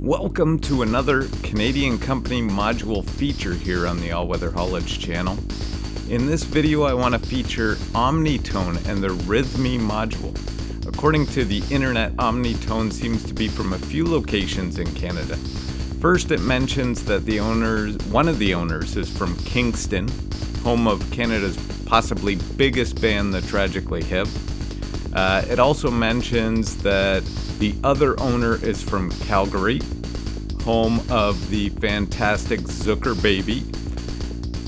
Welcome to another Canadian company module feature here on the All Weather Haulage channel. In this video I want to feature Omnitone and the Rhythmi module. According to the internet, Omnitone seems to be from a few locations in Canada. First, it mentions that one of the owners is from Kingston, home of Canada's possibly biggest band, the Tragically Hip. It also mentions that the other owner is from Calgary, home of the fantastic Zucker Baby.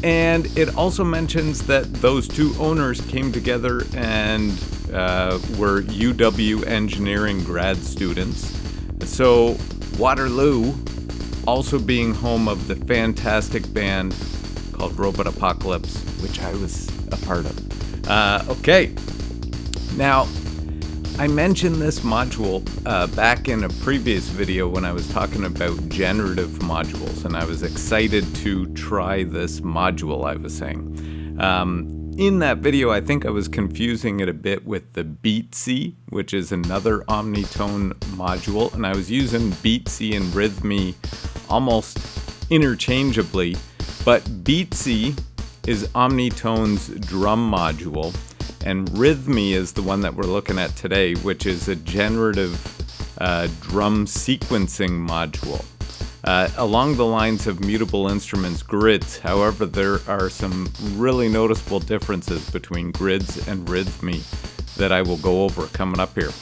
And it also mentions that those two owners came together and were UW engineering grad students. So Waterloo also being home of the fantastic band called Robot Apocalypse, which I was a part of. Okay, now I mentioned this module back in a previous video when I was talking about generative modules, and I was excited to try this module, I was saying. In that video, I think I was confusing it a bit with the Beatsy, which is another Omnitone module, and I was using Beatsy and Rhythmi almost interchangeably, but Beatsy is Omnitone's drum module, and Rhythmi is the one that we're looking at today, which is a generative drum sequencing module. Along the lines of Mutable Instruments grids, however, there are some really noticeable differences between grids and Rhythmi that I will go over coming up here.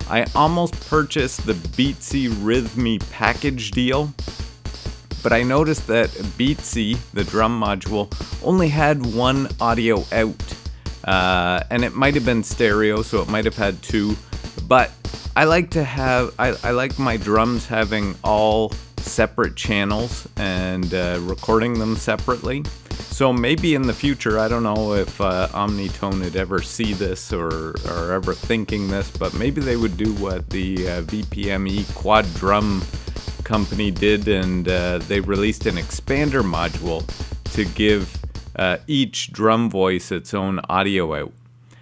I almost purchased the Beatsy Rhythmi package deal, but I noticed that Beatsy, the drum module, only had one audio out. And it might have been stereo, so it might have had two, but I like my drums having all separate channels and recording them separately. So maybe in the future, I don't know if Omnitone would ever see this or ever thinking this, but maybe they would do what the VPME quad drum company did, and they released an expander module to give each drum voice its own audio out.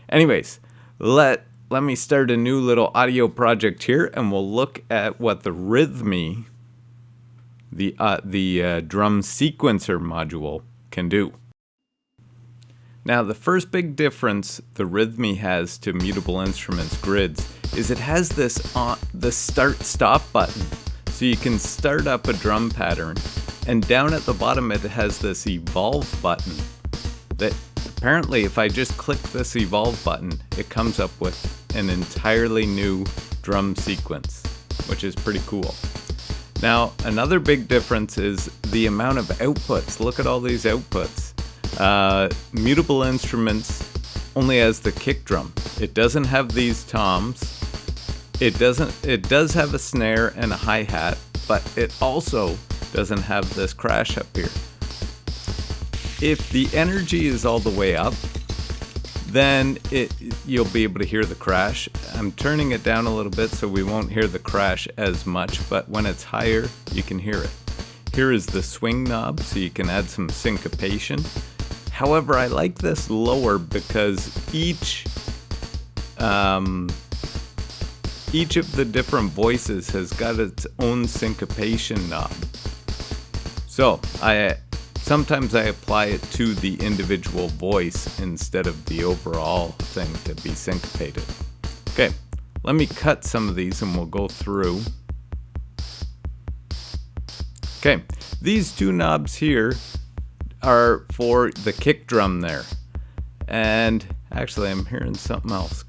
Anyways, let me start a new little audio project here, and we'll look at what the Rhythmi, the drum sequencer module, can do. Now, the first big difference the Rhythmi has to Mutable Instruments grids is it has this the start-stop button, so you can start up a drum pattern. And down at the bottom it has this evolve button that apparently if I just click this evolve button, it comes up with an entirely new drum sequence, which is pretty cool. Now, another big difference is the amount of outputs. Look at all these outputs. Mutable Instruments only has the kick drum. It doesn't have these toms. It does have a snare and a hi-hat, but it also doesn't have this crash up here. If the energy is all the way up, then you'll be able to hear the crash. I'm turning it down a little bit so we won't hear the crash as much, but when it's higher, you can hear it. Here is the swing knob, so you can add some syncopation. However, I like this lower because each of the different voices has got its own syncopation knob. So sometimes I apply it to the individual voice instead of the overall thing to be syncopated. Okay, let me cut some of these and we'll go through. Okay, these two knobs here are for the kick drum there. And actually I'm hearing something else.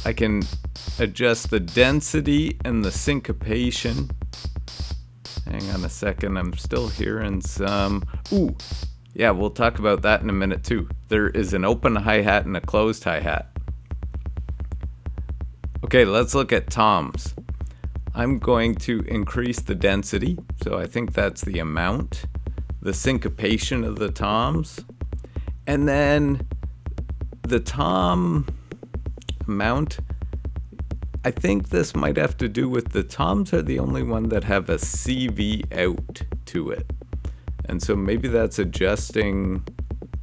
I can adjust the density and the syncopation. Hang on a second, I'm still hearing some. Ooh, yeah, we'll talk about that in a minute too. There is an open hi-hat and a closed hi-hat. Okay, let's look at toms. I'm going to increase the density, so I think that's the amount, the syncopation of the toms, and then the tom amount. I think this might have to do with the toms are the only one that have a CV out to it. And so maybe that's adjusting,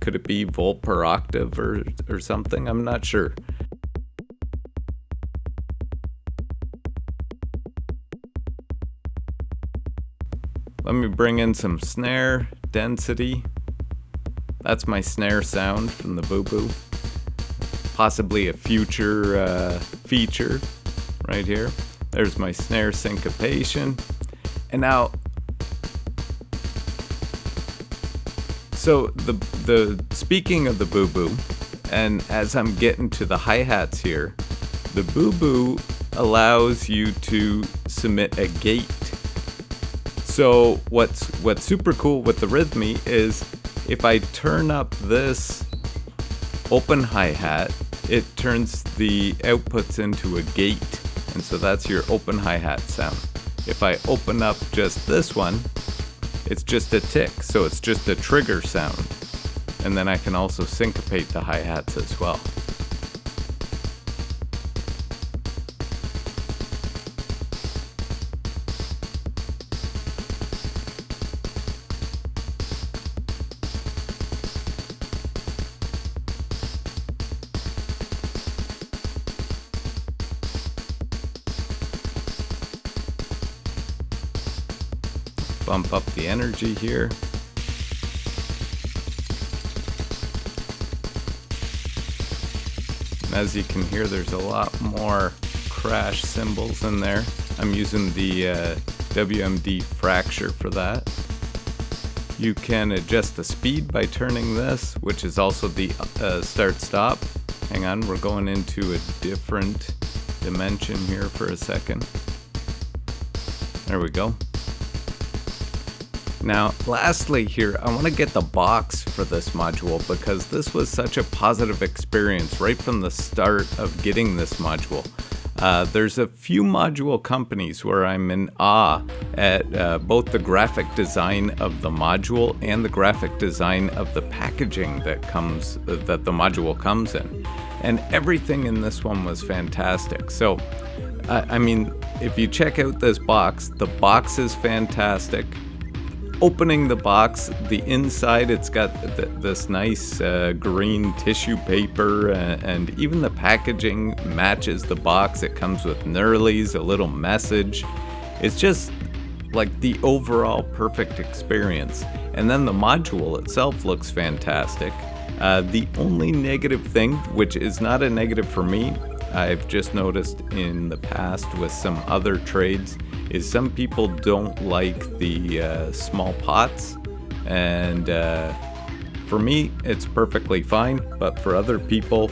could it be volt per octave or something? I'm not sure. let me bring in some snare density. That's my snare sound from the Boo Boo. Possibly a future feature right here. There's my snare syncopation. And now, so the speaking of the Boo Boo, and as I'm getting to the hi-hats here, the Boo Boo allows you to submit a gate. So what's super cool with the Rhythmi is if I turn up this open hi-hat, it turns the outputs into a gate, and so that's your open hi-hat sound. If I open up just this one, it's just a tick, so it's just a trigger sound. And then I can also syncopate the hi-hats as well. Bump up the energy here. And as you can hear, there's a lot more crash cymbals in there. I'm using the WMD fracture for that. You can adjust the speed by turning this, which is also the start-stop. Hang on, we're going into a different dimension here for a second. There we go. Now, lastly here, I want to get the box for this module because this was such a positive experience right from the start of getting this module. There's a few module companies where I'm in awe at both the graphic design of the module and the graphic design of the packaging that the module comes in. And everything in this one was fantastic. So, I mean, if you check out this box, the box is fantastic. Opening the box, the inside, it's got this nice green tissue paper, and even the packaging matches the box. It comes with knurlies, a little message. It's just like the overall perfect experience. And then the module itself looks fantastic. The only negative thing, which is not a negative for me, I've just noticed in the past with some other trades, is some people don't like the small pots, and for me it's perfectly fine, but for other people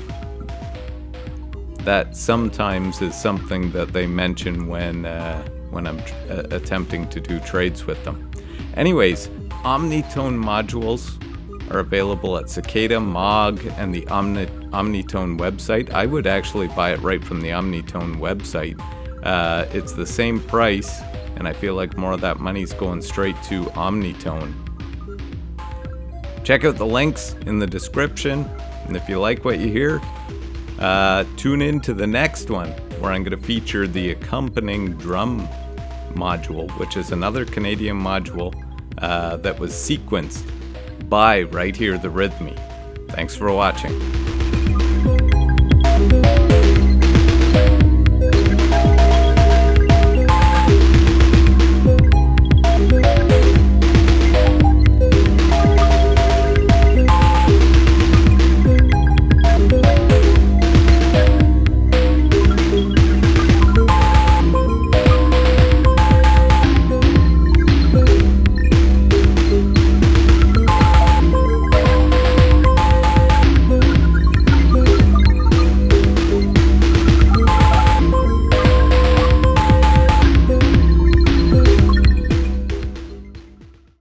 that sometimes is something that they mention when I'm attempting to do trades with them. Anyways, Omnitone modules are available at Cicada, Mog, and the Omnitone website. I would actually buy it right from the Omnitone website. It's the same price, and I feel like more of that money's going straight to Omnitone. Check out the links in the description, and if you like what you hear, tune in to the next one, where I'm going to feature the accompanying drum module, which is another Canadian module that was sequenced by right here, the Rhythmi. Thanks for watching.